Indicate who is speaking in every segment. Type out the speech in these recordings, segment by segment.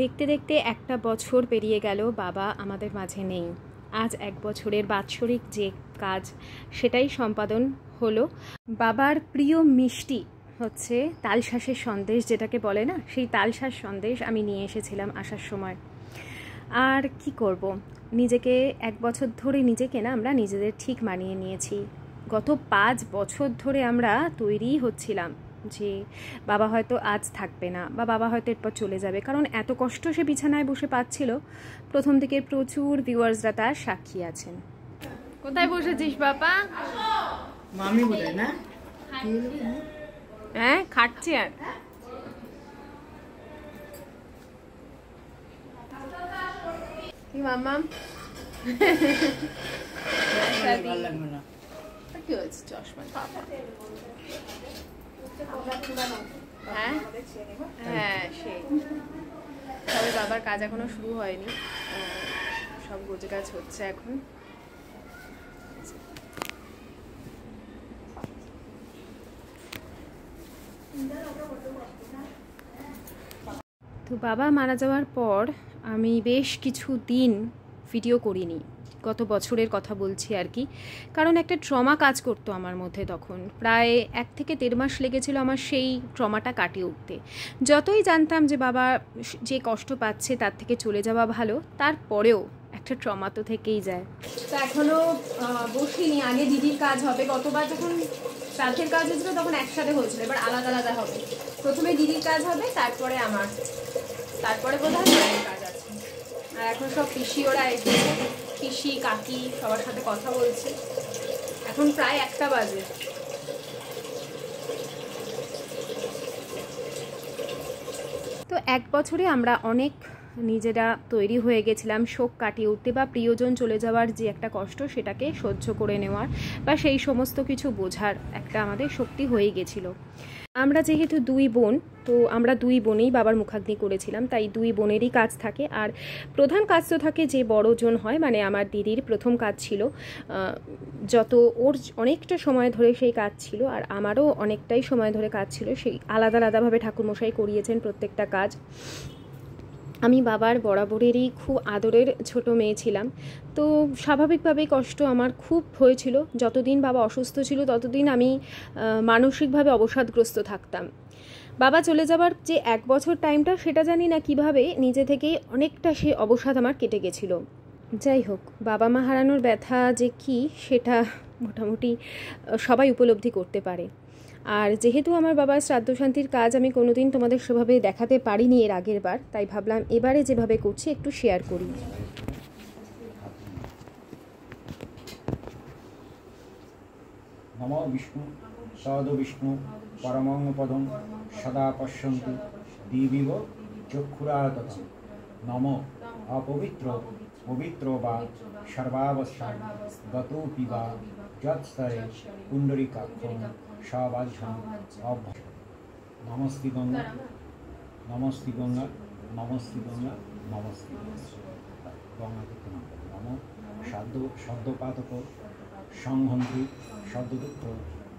Speaker 1: দেখতে দেখতে একটা বছর পেরিয়ে গেল, বাবা আমাদের মাঝে নেই। আজ 1 বছরের বাৎসরিক যে কাজ সেটাই সম্পাদন হলো। বাবার প্রিয় মিষ্টি হচ্ছে তালশাঁসের সন্দেশ, যেটাকে বলে না, সেই তালশাঁস সন্দেশ আমি নিয়ে এসেছিলাম আসার সময়। আর কি করব, নিজেকে 1 বছর ধরে নিজেকে না আমরা নিজেদের ঠিক মানিয়ে নিয়েছি। গত 5 বছর ধরে আমরা তৈরি হচ্ছিলাম যে বাবা হয়তো আজ থাকবে না, বা বাবা হয়তো এরপর চলে যাবে, কারণ এত কষ্ট সে বিছানায় বসে পাচ্ছিল। প্রথম থেকে প্রচুর ভিউয়ার্সরা তার সাক্ষী আছেন। কোথায় বসেছিস বাবা?
Speaker 2: মামি বলে না,
Speaker 1: হ্যাঁ খাটছি। আর কি মামা
Speaker 2: ভালো লাগবে না।
Speaker 1: কি হয়েছে? চশমা বাবা। হ্যাঁ হ্যাঁ, সেই তবে বাবার কাজ এখনো শুরু হয়নি, সব গোজে কাজ হচ্ছে এখন। তো বাবা মারা যাওয়ার পর আমি বেশ কিছু দিন ভিডিও করিনি, গত বছরের কথা বলছি আর কি, কারণ একটা ট্রমা কাজ করতো আমার মধ্যে। তখন প্রায় 1 থেকে 1.5 মাস লেগেছিল আমার সেই ট্রমাটা কাটিয়ে উঠতে। যতই জানতাম যে বাবা যে কষ্ট পাচ্ছে তার থেকে চলে যাওয়া ভালো, তারপরেও একটা ট্রমা তো থেকেই যায়। তো এখনও বসিনি, আগে দিদির কাজ হবে। গতবার যখন শ্রাদ্ধের কাজ হয়েছিল তখন একসাথে হয়েছিল, এবার আলাদা আলাদা হবে। প্রথমে দিদির কাজ হবে, তারপরে আমার, তারপরে বোধহয় মায়ের কাজ আছে। আর এখন সব পিসি ওরা এসেছে, পিসি কাকি সবার সাথে কথা বলছে। এখন প্রায় 1টা বাজে। তো 1 বছরে আমরা অনেক নিজেরা তৈরি হয়ে গেছিলাম শোক কাটিয়ে উঠতে, বা প্রিয়জন চলে যাওয়ার যে একটা কষ্ট সেটাকে সহ্য করে নেওয়ার, বা সেই সমস্ত কিছু বোঝার একটা আমাদের শক্তি হয়ে গেছিল। আমরা যেহেতু 2 বোন, তো আমরা 2 বোনেই বাবার মুখাগ্নি করেছিলাম, তাই 2 বোনেরই কাজ থাকে। আর প্রধান কাজ তো থাকে যে বড়জন হয়, মানে আমার দিদির প্রথম কাজ ছিল, যত ওর অনেকটা সময় ধরে সেই কাজ ছিল, আর আমারও অনেকটাই সময় ধরে কাজ ছিল। সেই আলাদা আলাদাভাবে ঠাকুরমশাই করিয়েছেন প্রত্যেকটা কাজ। আমি বাবার বরাবরেরই খুব আদরের ছোট মেয়ে ছিলাম, তো স্বাভাবিকভাবেই কষ্ট আমার খুব হয়েছিল। যতদিন বাবা অসুস্থ ছিল ততদিন আমি মানসিকভাবে অবসাদগ্রস্ত থাকতাম। বাবা চলে যাবার যে 1 বছর টাইমটা, সেটা জানি না কিভাবে নিজে থেকেই অনেকটা সে অবসাদ আমার কেটে গেছিল। যাই হোক, বাবা মা হারানোর ব্যথা যে কি সেটা মোটামুটি সবাই উপলব্ধি করতে পারে। আর যেহেতু আমার বাবার শ্রাদ্ধ শান্তির কাজ আমি কোনোদিন তোমাদের সেভাবে দেখাতে পারিনি এর আগের বার, তাই ভাবলাম এবারে যেভাবে করছি একটু শেয়ার করি।
Speaker 3: নমো বিষ্ণু সদ বিষ্ণু পরমং পদং সদা পশ্যন্তু দিবিব চক্ষুরাততম। নমো অপবিত্র পবিত্র বা সর্বাবস্থান গতোপি বা যৎস্তরে পুণ্ডরিকাক্ষং সবাহ্যং অভ্য। নমস্তি গঙ্গা নমস্তি গঙ্গা নমস্তি গঙ্গা নমস্তি গঙ্গাকে প্রণাম করি। নম সদ্যপাতক সংহন্ত্রী সদ্যদুঃখ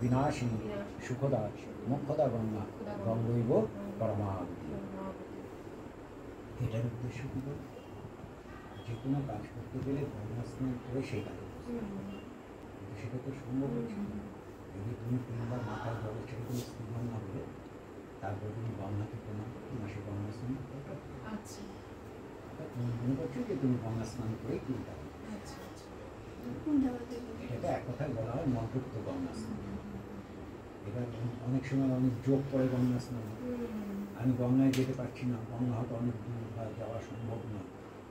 Speaker 3: বিনাশিনী সুখদা মুখদা গঙ্গা গঙ্গৈব পরমাবতী। এটার উদ্দেশ্য কী বল, যে কোনো কাজ করতে গেলে গঙ্গা স্নান করে সেই কাজ করতে, কিন্তু সেটা তো সম্ভব হচ্ছে না। যদি তুমি 3বার মাথায় জলে ছেড়ে তুমি স্নান না করে তারপর তুমি গঙ্গাকে প্রণাম করতে মাসে গঙ্গা স্নান করতে পারো। তুমি মনে করছো যে তুমি গঙ্গা স্নান করেই তুমি পারো, এটা এক কথায় বলা হয় মন্ত্রোক্ত গঙ্গা স্নান। এবার অনেক সময় অনেক যোগ করে গঙ্গা স্নান, আমি গঙ্গায় যেতে পারছি না, গঙ্গা হয়তো অনেক দূর বা যাওয়া সম্ভব না,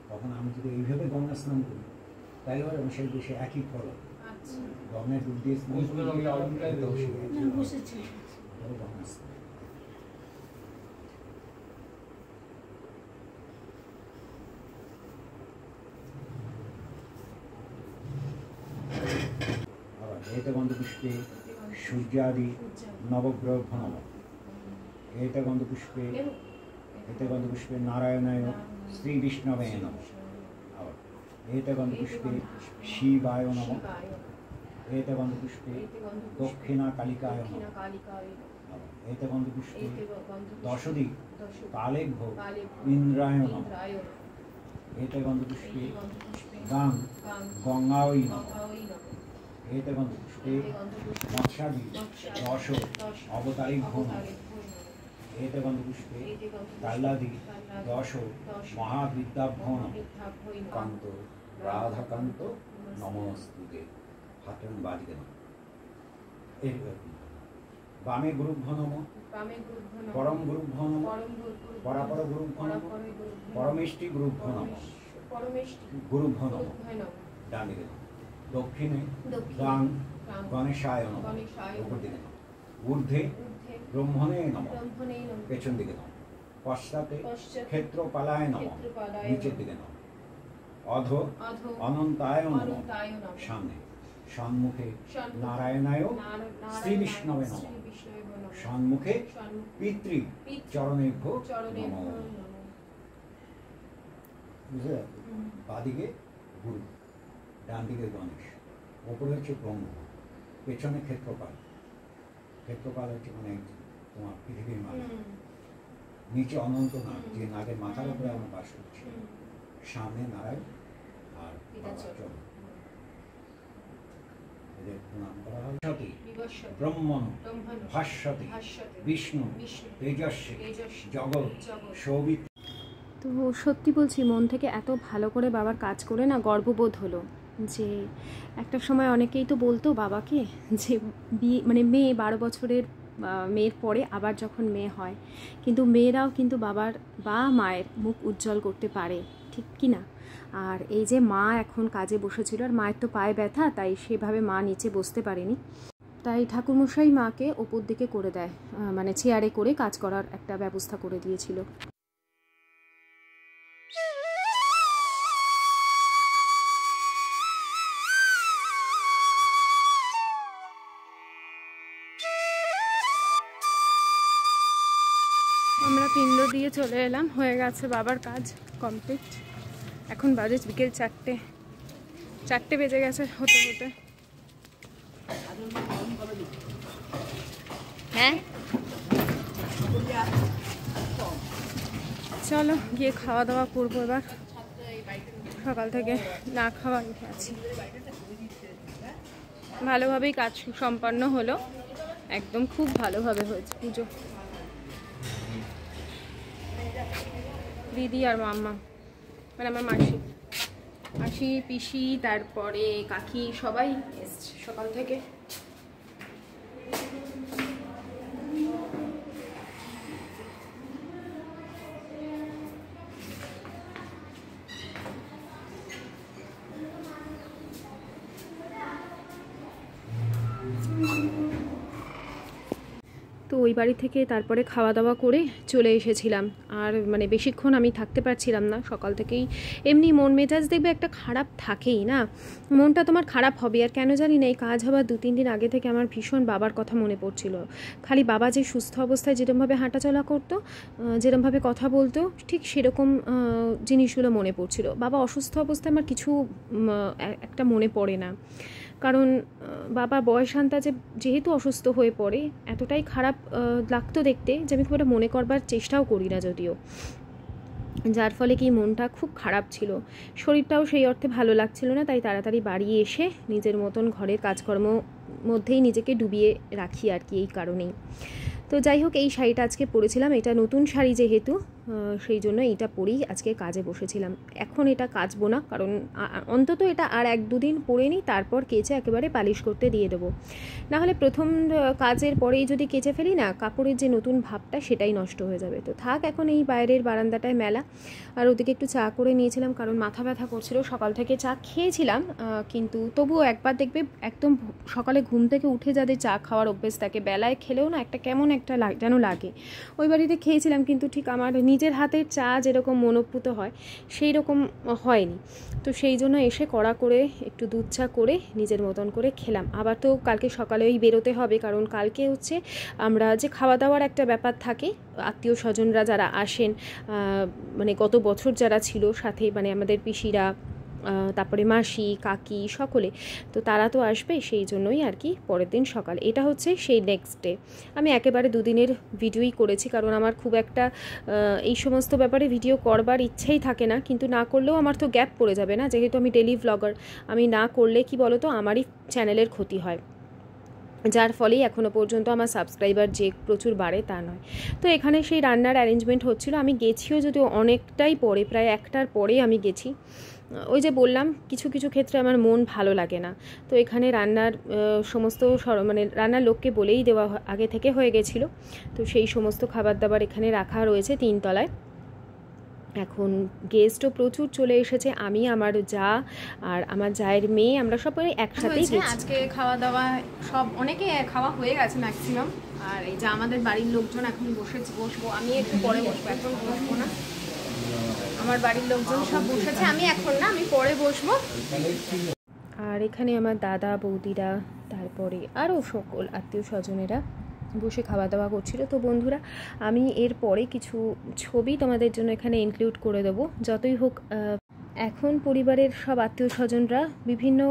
Speaker 3: তখন আমি যদি এইভাবে গঙ্গা স্নান করি তাই হয় আমার সেই দেশে একই ফল। গঙ্গায় ডুব দিয়ে স্নান গঙ্গা স্নান। एतगन्धपुष्पे सूर्यादि नवग्रह नम। एतगन्धपुष्पे नारायणाय श्रीविष्णवे नम। एतगन्धपुष्पे शिवाय नम। एते गन्धपुष्पे दक्षिणा कालिकाय नमः एते गन्धपुष्पे दशदिक् कालेभ्यो इन्द्राय नमः एते गन्धपुष्पे गां गंगायै नमः एते गन्धपुष्पे मत्स्यादि दश अवतारेभ्यो नमः एते गन्धपुष्पे तालादि दश महाविद्याभ्यो नमः कान्त राधाकान्त नमोस्तुते हाथन बादिके नमः वामे गुरुभ्यो नमः परम गुरुभ्यो नमः परापर गुरुभ्यो नमः परमेष्टि गुरुभ्यो नमः गुरुभ्यो नमः डानिके दक्षिणे गां गणेशाय नमः ऊपर दिके ऊर्ध्वे ब्रह्मणे नमः पेछन दिके नमः पश्चाते क्षेत्रपालाय नमः नीचे दिके नमः अधो अनंताय नमः सामने सम्मुखे नारायणाय श्री विष्णवे नमः सम्मुखे पितृ चरणेभ्यो नमः बुझे बादिके गुरु डान दिके गणेश ऊपर হচ্ছে ব্রহ্ম পেছনে ক্ষেত্রপাল ক্ষেত্রপাল হচ্ছে মানে তোমার পৃথিবীর মালিক নিচে অনন্ত নাগ যে নাগের মাথার উপরে আমরা বাস করছি सामने नारायण और ब्रह्मण भाष्यति विष्णु तेजस्वी जगत शोभित।
Speaker 1: তো সত্যি বলছি মন থেকে এত ভালো করে বাবার কাজ করে না গর্ববোধ হলো যে একটা সময় অনেকেই তো বলতো বাবাকে যে বিয়ে মানে মেয়ে 12 বছরের মেয়ের পরে আবার যখন মেয়ে হয় কিন্তু মেয়েরাও কিন্তু বাবার বা মায়ের মুখ উজ্জ্বল করতে পারে, ঠিক কি না? আর এই যে মা এখন কাজে বসেছিল আর মায়ের তো পায়ে ব্যথা, তাই সেভাবে মা নিচে বসতে পারেনি, তাই ঠাকুরমশাই মাকে ওপর দিকে করে দেয়, মানে চেয়ারে করে কাজ করার একটা ব্যবস্থা করে দিয়েছিল। আমরা পিণ্ড দিয়ে চলে এলাম, হয়ে গেছে বাবার কাজ কমপ্লিট। এখন বাজে বিকেল 4টে বেজে গেছে হতে হতে। হ্যাঁ চলো গিয়ে খাওয়া দাওয়া করবো এবার, সকাল থেকে না খাওয়া উঠে আছি। ভালোভাবেই কাজ সম্পন্ন হলো, একদম খুব ভালোভাবে হয়েছে পুজো। দিদি আর মাম্মা মানে আমার মাসি পিসি তারপরে কাকি সবাই এসছে সকাল থেকে। তো ওই বাড়ি থেকে তারপরে খাওয়া দাওয়া করে চলে এসেছিলাম, আর মানে বেশিক্ষণ আমি থাকতে পারছিলাম না। সকাল থেকেই এমনি মন মেজাজ দেখবে একটা খারাপ থাকেই না, মনটা তোমার খারাপ হবে। আর কেন জানি না এই কাজ হওয়ার 2-3 দিন আগে থেকে আমার ভীষণ বাবার কথা মনে পড়ছিল। খালি বাবা যে সুস্থ অবস্থায় যেরকমভাবে হাঁটাচলা করতো, যেরকমভাবে কথা বলতো, ঠিক সেরকম জিনিসগুলো মনে পড়ছিল। বাবা অসুস্থ অবস্থায় আমার কিছু একটা মনে পড়ে না, কারণ বাবা বয়সান্তা যেহেতু অসুস্থ হয়ে পড়ে এতটাই খারাপ লাগতো দেখতে যে আমি খুব একটা মনে করবার চেষ্টাও করি না যদিও, যার ফলে কি মনটা খুব খারাপ ছিল, শরীরটাও সেই অর্থে ভালো লাগছিল না। তাই তাড়াতাড়ি বাড়ি এসে নিজের মতন ঘরের কাজকর্ম মধ্যেই নিজেকে ডুবিয়ে রাখি আর কি, এই কারণেই। তো যাই হোক, এই শাড়িটা আজকে পরেছিলাম, এটা নতুন শাড়ি যেহেতু সেই জন্য এইটা পরেই আজকে কাজে বসেছিলাম। এখন এটা কাচবো না, কারণ অন্তত এটা আর 1-2 দিন পরে নিই, তারপর কেচে একেবারে পালিশ করতে দিয়ে দেবো। নাহলে প্রথম কাজের পরেই যদি কেচে ফেলি না, কাপড়ের যে নতুন ভাবটা সেটাই নষ্ট হয়ে যাবে। তো থাক, এখন এই বাইরের বারান্দাটায় মেলা। আর ওদিকে একটু চা করে নিয়েছিলাম, কারণ মাথা ব্যথা করছিল। সকাল থেকে চা খেয়েছিলাম, কিন্তু তবুও একবার দেখবে একদম সকালে ঘুম থেকে উঠে যাদের চা খাওয়ার অভ্যেস থাকে, বেলায় খেলেও না একটা কেমন একটা যেন লাগে। ওই বাড়িতে খেয়েছিলাম, কিন্তু ঠিক আমার নিজের হাতের চা যেরকম মনোপ্রুত হয় সেই রকম হয়নি। তো সেই জন্য এসে কড়া করে একটু দুধ চা করে নিজের মতন করে খেলাম। আবার তো কালকে সকালেই বেরোতে হবে, কারণ কালকে হচ্ছে আমরা যে খাওয়া দাওয়ার একটা ব্যাপার থাকে, আত্মীয় স্বজনরা যারা আসেন, মানে গত বছর যারা ছিল সাথে, মানে আমাদের পিসিরা তারপরে মাসি কাকি সকলে, তো তারা তো আসবে, সেই জন্যই আর কি পরের দিন সকাল। এটা হচ্ছে সেই নেক্সট ডে। আমি একেবারে দুদিনের ভিডিওই করেছি, কারণ আমার খুব একটা এই সমস্ত ব্যাপারে ভিডিও করবার ইচ্ছেই থাকে না, কিন্তু না করলেও আমার তো গ্যাপ পড়ে যাবে না, যেহেতু আমি ডেলি ভ্লগার। আমি না করলে কি বলো তো, আমারই চ্যানেলের ক্ষতি হয়, যার ফলেই এখনও পর্যন্ত আমার সাবস্ক্রাইবার যে প্রচুর বাড়ে তা নয়। তো এখানে সেই রান্নার অ্যারেঞ্জমেন্ট হচ্ছিল, আমি গেছিও যদিও অনেকটাই পরে, প্রায় 1টার পরেই আমি গেছি। ওই যে বললাম কিছু কিছু ক্ষেত্রে আমার মন ভালো লাগে না, তো এখানে রান্নার সমস্ত মানে রান্নার লোককে বলেই দেওয়া আগে থেকে হয়ে গেছিলো, তো সেই সমস্ত খাবার দাবার এখানে রাখা রয়েছে 3 তলায়। এখন গেস্টও প্রচুর চলে এসেছে, আমি আমার যা আর আমার জায়ের মেয়ে আমরা সবাই একসাথেই গেছি। আজকে খাওয়া দাওয়া সব অনেকে খাওয়া হয়ে গেছে ম্যাক্সিমাম, আর এই যে আমাদের বাড়ির লোকজন এখন বসবো, আমি একটু পরে বসবো, এখন বসবো না। আমার বাড়ির লোকজন সব বসেছে, আমি এখন না, আমি পরে বসবো। আর এখানে আমার দাদা বৌদিরা, তারপরে আরও সকল আত্মীয় স্বজনেরা বসে খাওয়া দাওয়া করছিল। তো বন্ধুরা, আমি এরপরে কিছু ছবি তোমাদের জন্য এখানে ইনক্লুড করে দেবো। যতই হোক এখন পরিবারের সব আত্মীয় স্বজনরা বিভিন্ন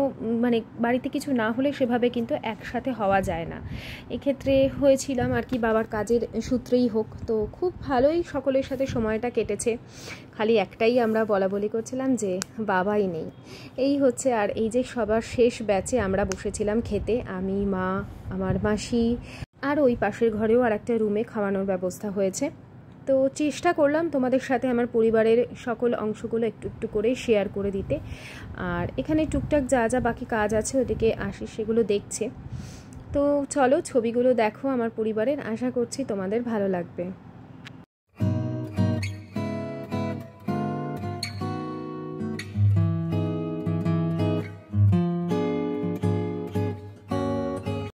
Speaker 1: মানে বাড়িতে কিছু না হলে সেভাবে কিন্তু একসাথে হওয়া যায় না। এক্ষেত্রে হয়েছিলাম আর কি বাবার কাজের সূত্রেই হোক, তো খুব ভালোই সকলের সাথে সময়টা কেটেছে। খালি একটাই আমরা বলা বলি করছিলাম যে বাবাই নেই, এই হচ্ছে। আর এই যে সবার শেষ ব্যাচে আমরা বসেছিলাম খেতে, আমি, মা, আমার মাসি, আর ওই পাশের ঘরেও আর একটা রুমে খাওয়ানোর ব্যবস্থা হয়েছে। তো চেষ্টা করলাম তোমাদের সাথে আমার পরিবারের সকল অংশগুলো একটু একটু করে শেয়ার করে দিতে। আর এখানে টুকটাক যা যা বাকি কাজ আছে ওদিকে আশিস সেগুলো দেখছে। তো চলো ছবিগুলো দেখো আমার পরিবারের, আশা করছি তোমাদের ভালো লাগবে।